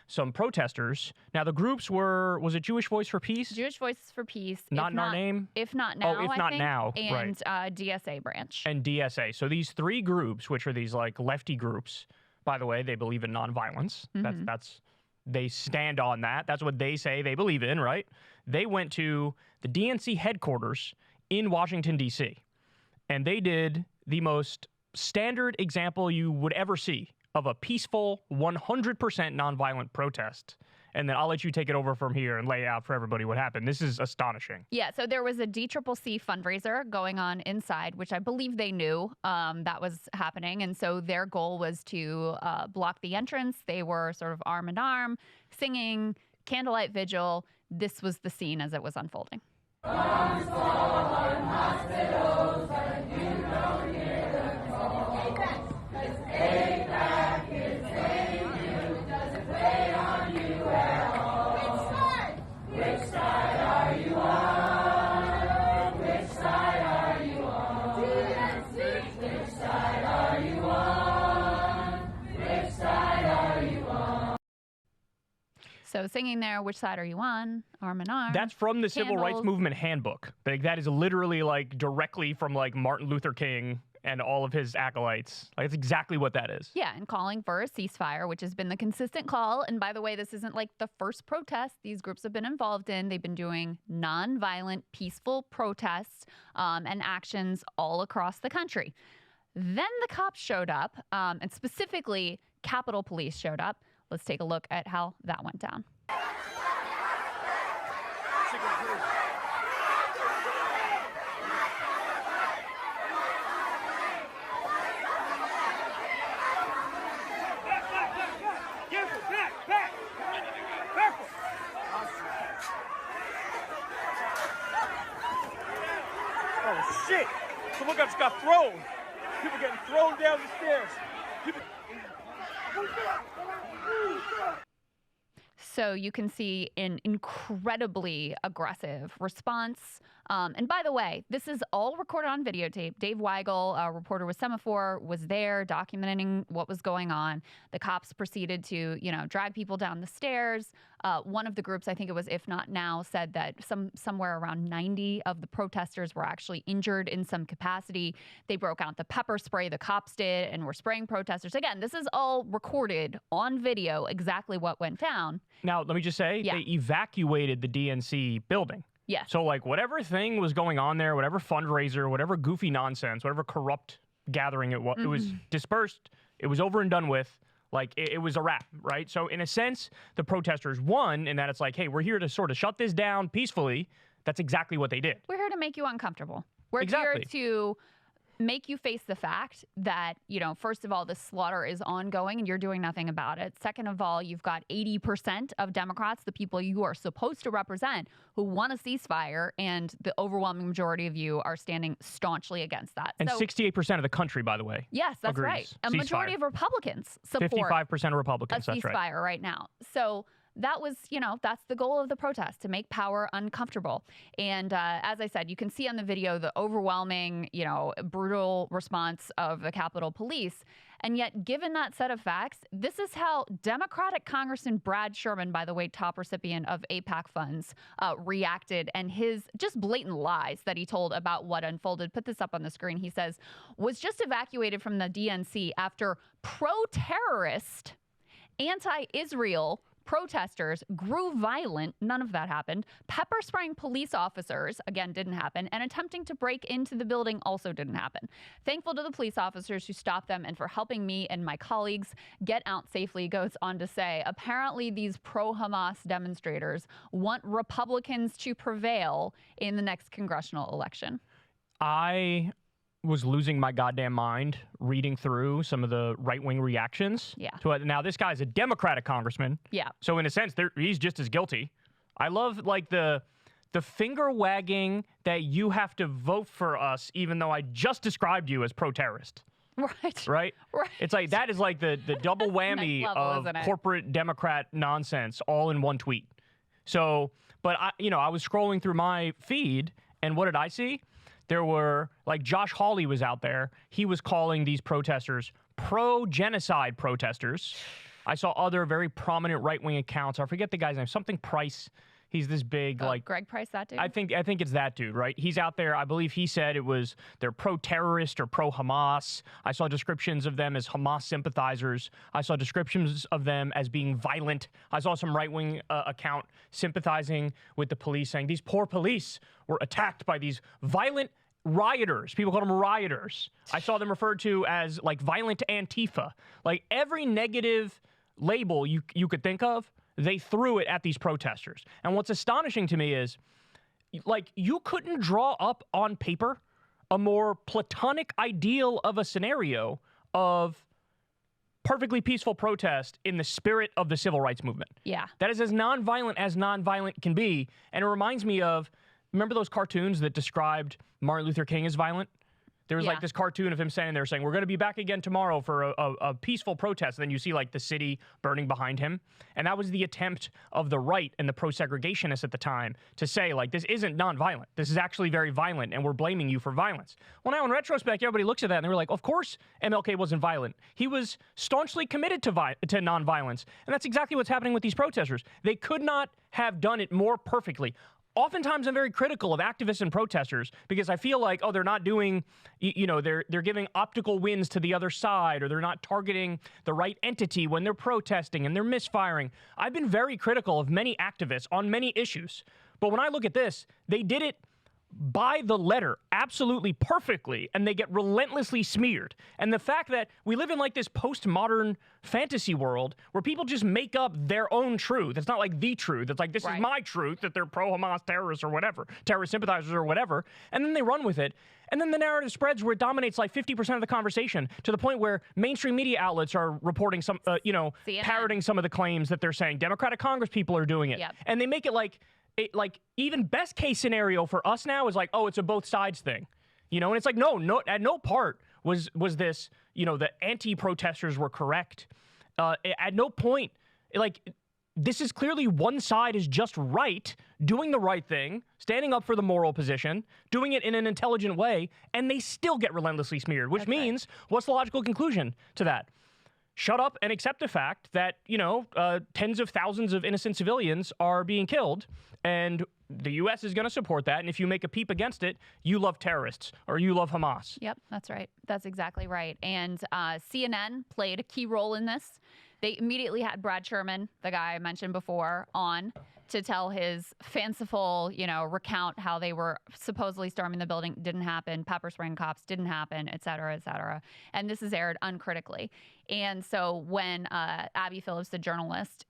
some protesters. Now, the groups were, was it Jewish Voice for Peace? Jewish Voice for Peace. Not in our name? If Not Now, If I Not think, Now, and right. DSA branch. And DSA. So these three groups, which are these like lefty groups, by the way, they believe in nonviolence. That's they stand on that. That's what they say they believe in, right? They went to the DNC headquarters in Washington, D.C., and they did the most standard example you would ever see of a peaceful, 100% nonviolent protest. And then I'll let you take it over from here and lay out for everybody what happened. This is astonishing. Yeah, so there was a DCCC fundraiser going on inside, which I believe they knew that was happening. And so their goal was to block the entrance. They were sort of arm in arm, singing, candlelight vigil. This was the scene as it was unfolding. So singing there, which side are you on? Arm in arm. That's from the Civil Rights Movement handbook. Like, that is literally like directly from like Martin Luther King and all of his acolytes. Like, it's exactly what that is. Yeah, and calling for a ceasefire, which has been the consistent call. And by the way, this isn't like the first protest these groups have been involved in. They've been doing nonviolent, peaceful protests and actions all across the country. Then the cops showed up, and specifically Capitol Police showed up. Let's take a look at how that went down. Oh shit! Someone just got thrown. People getting thrown down the stairs. So you can see an incredibly aggressive response. And by the way, this is all recorded on videotape. Dave Weigel, a reporter with Semaphore, was there documenting what was going on. The cops proceeded to, drag people down the stairs. One of the groups, I think it was If Not Now, said that somewhere around 90 of the protesters were actually injured in some capacity. They broke out the pepper spray, the cops did, and were spraying protesters. Again, this is all recorded on video, exactly what went down. Now, let me just say, they evacuated the DNC building. Yes. So, like, whatever thing was going on there, whatever fundraiser, whatever goofy nonsense, whatever corrupt gathering it was, it was dispersed. It was over and done with. Like, it was a wrap, right? So, in a sense, the protesters won in that it's like, hey, we're here to sort of shut this down peacefully. That's exactly what they did. We're here to make you uncomfortable. We're Exactly. here to make you face the fact that, first of all, the slaughter is ongoing and you're doing nothing about it. Second of all, you've got 80% of Democrats, the people you are supposed to represent, who want a ceasefire, and the overwhelming majority of you are standing staunchly against that. And so, 68% of the country, by the way. Yes, that's agrees. right. A Ceasefire. majority of Republicans support 55% of Republicans, a that's right. ceasefire right now. So that was, that's the goal of the protest, to make power uncomfortable. And as I said, you can see on the video the overwhelming, brutal response of the Capitol Police. And yet, given that set of facts, this is how Democratic Congressman Brad Sherman, by the way, top recipient of AIPAC funds, reacted, and his just blatant lies that he told about what unfolded. Put this up on the screen. He says, was just evacuated from the DNC after pro-terrorist, anti-Israel protesters grew violent. None of that happened. Pepper spraying police officers, again, didn't happen. And attempting to break into the building also didn't happen. Thankful to the police officers who stopped them and for helping me and my colleagues get out safely, goes on to say. Apparently, these pro-Hamas demonstrators want Republicans to prevail in the next congressional election. I was losing my goddamn mind reading through some of the right-wing reactions. Yeah. To it. Now, this guy's a Democratic congressman. Yeah. So in a sense, he's just as guilty. I love, like, the finger wagging that you have to vote for us, even though I just described you as pro-terrorist. Right. Right? Right. It's like, that is like the double whammy Next level, of isn't it? corporate Democrat nonsense all in one tweet. So, but I was scrolling through my feed, and what did I see? There were, like, Josh Hawley was out there. He was calling these protesters pro-genocide protesters. I saw other very prominent right-wing accounts. I forget the guy's name. Something Price. He's this big, Greg Price, that dude? I think it's that dude, right? He's out there. I believe he said they're pro-terrorist or pro-Hamas. I saw descriptions of them as Hamas sympathizers. I saw descriptions of them as being violent. I saw some right-wing account sympathizing with the police, saying these poor police were attacked by these violent rioters. People call them rioters. I saw them referred to as like violent Antifa. Like every negative label you could think of, they threw it at these protesters. And what's astonishing to me is, like, you couldn't draw up on paper a more platonic ideal of a scenario of perfectly peaceful protest in the spirit of the civil rights movement. Yeah. That is as nonviolent can be. And it reminds me of, remember those cartoons that described Martin Luther King as violent? There was like this cartoon of him standing there saying, we're going to be back again tomorrow for a peaceful protest. And then you see like the city burning behind him. And that was the attempt of the right and the pro-segregationists at the time to say, like, this isn't nonviolent. This is actually very violent, and we're blaming you for violence. Well, now in retrospect, everybody looks at that and they were like, of course MLK wasn't violent. He was staunchly committed to nonviolence. And that's exactly what's happening with these protesters. They could not have done it more perfectly. Oftentimes, I'm very critical of activists and protesters because I feel like, oh, they're not doing, they're giving optical wins to the other side, or they're not targeting the right entity when they're protesting and they're misfiring. I've been very critical of many activists on many issues. But when I look at this, they did it by the letter, absolutely perfectly, and they get relentlessly smeared. And the fact that we live in like this postmodern fantasy world where people just make up their own truth. It's not like the truth. It's like, this is my truth, that they're pro-Hamas terrorists or whatever, terrorist sympathizers or whatever. And then they run with it. And then the narrative spreads where it dominates like 50% of the conversation, to the point where mainstream media outlets are reporting some, parroting some of the claims that they're saying. Democratic Congress people are doing it. Yep. And they make it like even best case scenario for us now is like, oh, it's a both sides thing, and it's like, no, at no part was this, the anti-protesters were correct. At no point, like, this is clearly one side is just right, doing the right thing, standing up for the moral position, doing it in an intelligent way, and they still get relentlessly smeared, which means, what's the logical conclusion to that? Shut up and accept the fact that, tens of thousands of innocent civilians are being killed, and the U.S. is going to support that. And if you make a peep against it, you love terrorists or you love Hamas. Yep, that's right. That's exactly right. And CNN played a key role in this. They immediately had Brad Sherman, the guy I mentioned before, on to tell his fanciful, recount how they were supposedly storming the building. Didn't happen. Pepper spraying cops didn't happen, et cetera, et cetera. And this is aired uncritically. And so when Abby Phillips, the journalist,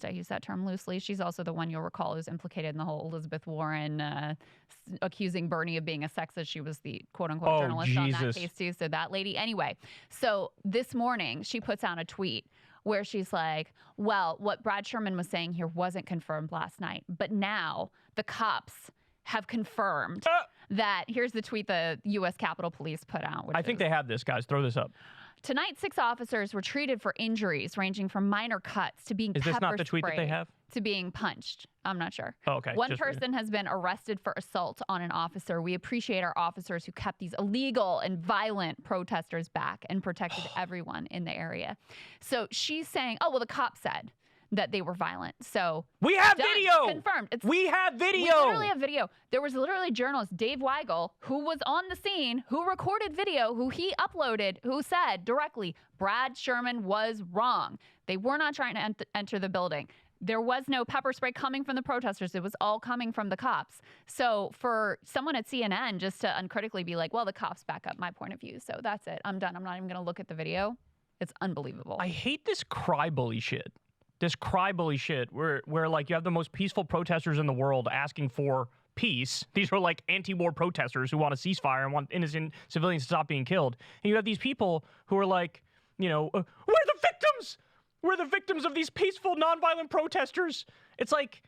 I use that term loosely, she's also the one you'll recall who's implicated in the whole Elizabeth Warren accusing Bernie of being a sexist. She was the quote-unquote journalist on that case too. So that lady. Anyway, so this morning she puts out a tweet where she's like, well, what Brad Sherman was saying here wasn't confirmed last night, but now the cops have confirmed that. Here's the tweet the U.S. Capitol Police put out. I think they have this, guys. Throw this up. Tonight, 6 officers were treated for injuries ranging from minor cuts to being pepper sprayed. Is this not the tweet that they have? To being punched. I'm not sure. Oh, okay. One person has been arrested for assault on an officer. We appreciate our officers who kept these illegal and violent protesters back and protected everyone in the area. So she's saying, oh, well, the cop said that they were violent. So we have video. Confirmed. We have video. We literally have video. There was literally journalist Dave Weigel, who was on the scene, who recorded video, who he uploaded, who said directly, Brad Sherman was wrong. They were not trying to enter the building. There was no pepper spray coming from the protesters. It was all coming from the cops. So for someone at CNN just to uncritically be like, well, the cops back up my point of view. So that's it. I'm done. I'm not even going to look at the video. It's unbelievable. I hate this cry bully shit. Where like you have the most peaceful protesters in the world asking for peace. These are like anti-war protesters who want a ceasefire and want innocent civilians to stop being killed. And you have these people who are like, we're the victims. We're the victims of these peaceful, nonviolent protesters. It's like,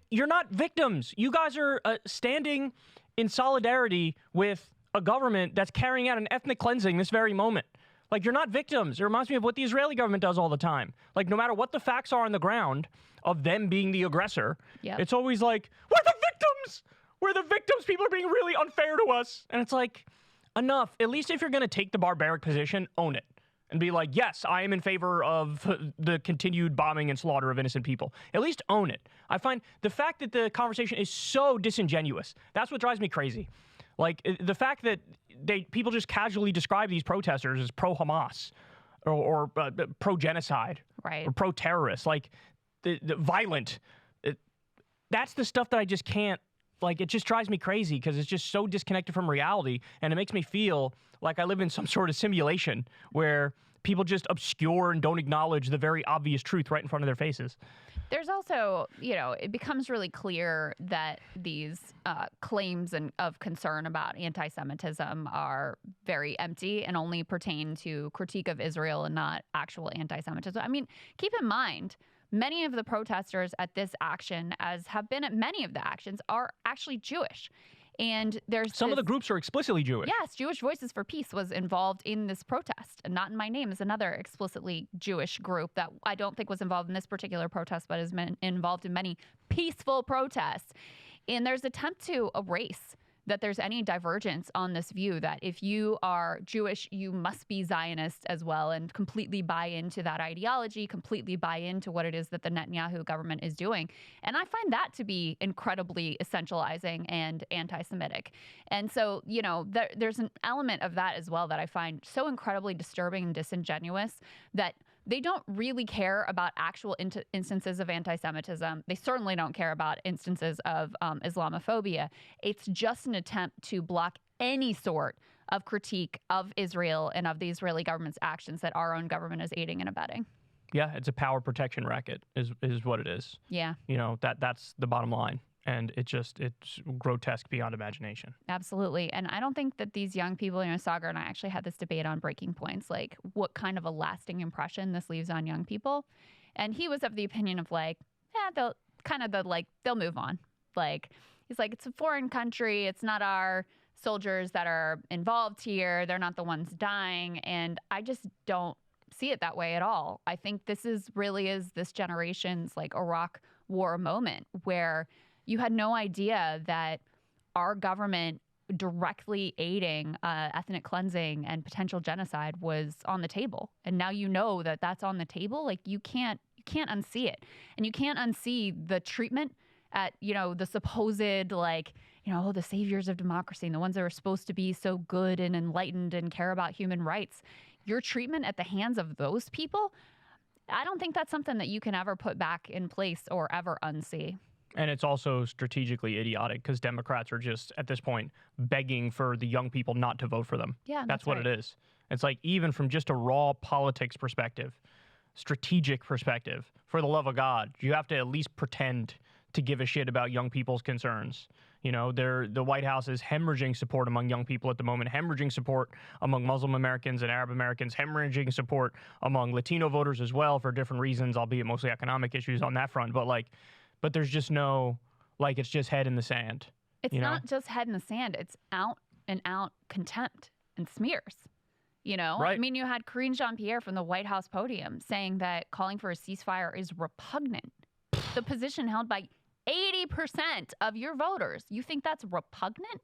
you're not victims. You guys are standing in solidarity with a government that's carrying out an ethnic cleansing this very moment. Like, you're not victims. It reminds me of what the Israeli government does all the time. Like, no matter what the facts are on the ground of them being the aggressor, it's always like, we're the victims! We're the victims! People are being really unfair to us. And it's like, enough. At least if you're going to take the barbaric position, own it. and be like, yes, I am in favor of the continued bombing and slaughter of innocent people. At least own it. I find the fact that the conversation is so disingenuous, that's what drives me crazy. Like, the fact that people just casually describe these protesters as pro-Hamas or pro-genocide, right, or pro-terrorist, like the violent. That's the stuff that I just can't, like, it just drives me crazy because it's just so disconnected from reality, and it makes me feel like I live in some sort of simulation where people just obscure and don't acknowledge the very obvious truth right in front of their faces. There's also, it becomes really clear that these claims of concern about anti-Semitism are very empty and only pertain to critique of Israel and not actual anti-Semitism. I mean, keep in mind, many of the protesters at this action, as have been at many of the actions, are actually Jewish. And there's some of the groups are explicitly Jewish. Yes, Jewish Voices for Peace was involved in this protest. And Not in My Name is another explicitly Jewish group that I don't think was involved in this particular protest, but has been involved in many peaceful protests. And there's an attempt to erase that there's any divergence on this view that if you are Jewish, you must be Zionist as well and completely buy into that ideology, completely buy into what it is that the Netanyahu government is doing. And I find that to be incredibly essentializing and anti-Semitic. And so, there's an element of that as well that I find so incredibly disturbing and disingenuous that they don't really care about actual instances of anti-Semitism. They certainly don't care about instances of Islamophobia. It's just an attempt to block any sort of critique of Israel and of the Israeli government's actions that our own government is aiding and abetting. Yeah, it's a power protection racket is what it is. Yeah. That's the bottom line. And it's grotesque beyond imagination. Absolutely. And I don't think that these young people, Sagar and I actually had this debate on Breaking Points, like what kind of a lasting impression this leaves on young people. And he was of the opinion of they'll move on. Like, he's like, it's a foreign country. It's not our soldiers that are involved here. They're not the ones dying. And I just don't see it that way at all. I think this is this generation's like Iraq war moment where you had no idea that our government directly aiding ethnic cleansing and potential genocide was on the table. And now that that's on the table. Like, you can't unsee it. And you can't unsee the treatment at, the supposed, the saviors of democracy and the ones that are supposed to be so good and enlightened and care about human rights. Your treatment at the hands of those people, I don't think that's something that you can ever put back in place or ever unsee. And it's also strategically idiotic because Democrats are just, at this point, begging for the young people not to vote for them. Yeah, that's what right. it is. It's like, even from just a raw politics perspective, strategic perspective, for the love of God, you have to at least pretend to give a shit about young people's concerns. The White House is hemorrhaging support among young people at the moment, hemorrhaging support among Muslim Americans and Arab Americans, hemorrhaging support among Latino voters as well for different reasons, albeit mostly economic issues on that front. But there's just no, it's just head in the sand. It's not just head in the sand. It's out and out contempt and smears. Right. I mean, you had Karine Jean-Pierre from the White House podium saying that calling for a ceasefire is repugnant. The position held by 80% of your voters. You think that's repugnant?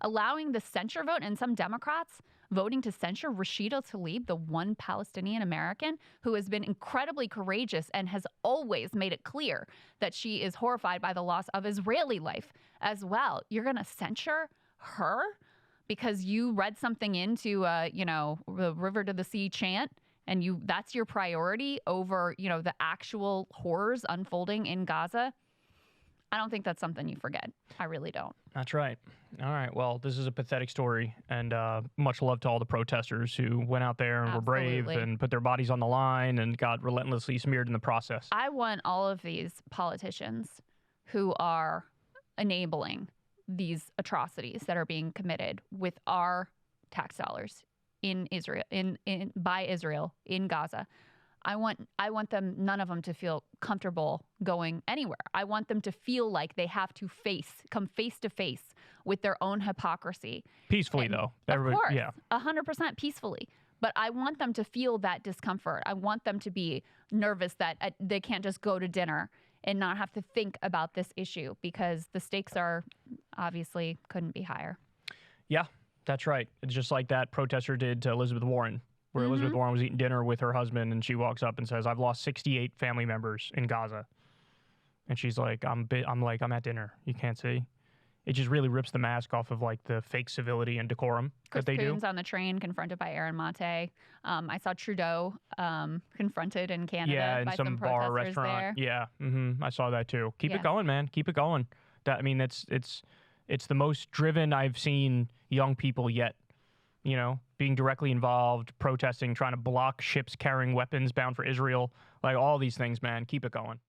Allowing the censure vote and some Democrats voting to censure Rashida Tlaib, the one Palestinian American who has been incredibly courageous and has always made it clear that she is horrified by the loss of Israeli life as well. You're going to censure her because you read something into, the River to the Sea chant, and that's your priority over, the actual horrors unfolding in Gaza? I don't think that's something you forget. I really don't. That's right. All right. Well, this is a pathetic story, and much love to all the protesters who went out there and were brave and put their bodies on the line and got relentlessly smeared in the process. I want all of these politicians who are enabling these atrocities that are being committed with our tax dollars in Israel, by Israel in Gaza. I want them, none of them, to feel comfortable going anywhere. I want them to feel like they have to come face to face with their own hypocrisy. Peacefully, though. Of course, 100% peacefully. But I want them to feel that discomfort. I want them to be nervous that they can't just go to dinner and not have to think about this issue because the stakes are obviously couldn't be higher. Yeah, that's right. It's just like that protester did to Elizabeth Warren. where Elizabeth Warren was eating dinner with her husband, and she walks up and says, "I've lost 68 family members in Gaza," and she's like, "I'm at dinner. You can't see." It just really rips the mask off of like the fake civility and decorum that they do. Coons on the train confronted by Aaron Mate. I saw Trudeau confronted in Canada by some bar restaurant. There. Yeah, I saw that too. Keep it going, man. Keep it going. I mean, it's the most driven I've seen young people yet. You know, being directly involved, protesting, trying to block ships carrying weapons bound for Israel, like all these things, man. Keep it going.